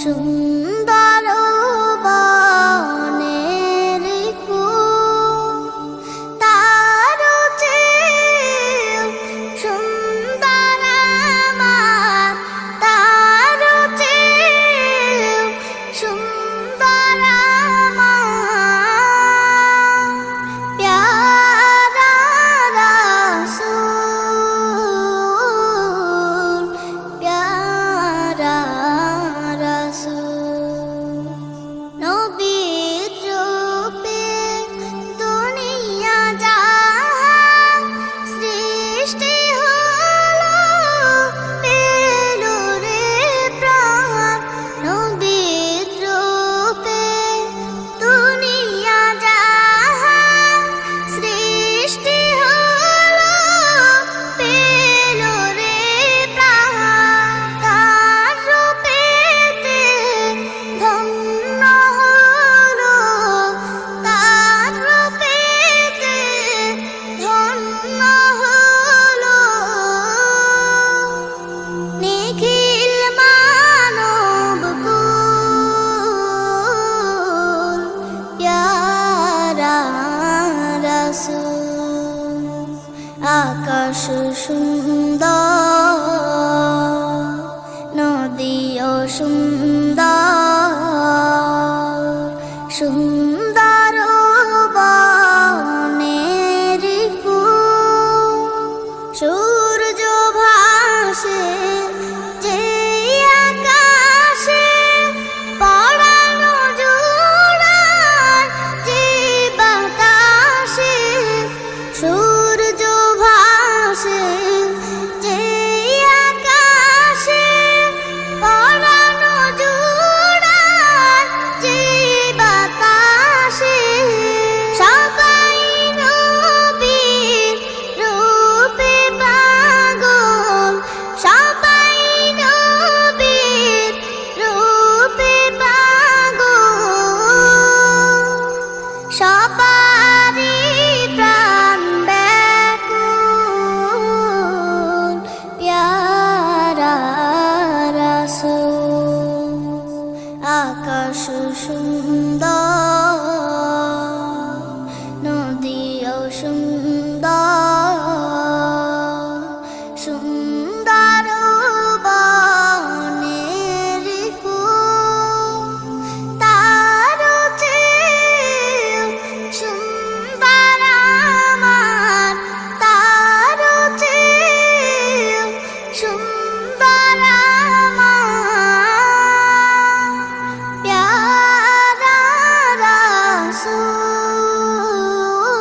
সুন্দর বনের ফুল তার চেয়ে সুন্দর আমার, তার চেয়ে সুন্দর আমার প্যারা রাসূল, প্যারা রাসূল। নবীর রূপে দুনিয়া জাহান সৃষ্টি হলো, পেল রে প্রাণ। নবীর রূপে দুনিয়া জাহান সৃষ্টি হলো, পেল রে প্রাণ। তার রূপেতে ধন্য হলো, তার রূপেতে ধন্য হলো নিখিল মানব কুল, প্যারা রাসূল। আকাশ সুন্দর, নদীও সুন্দর, সুন্দর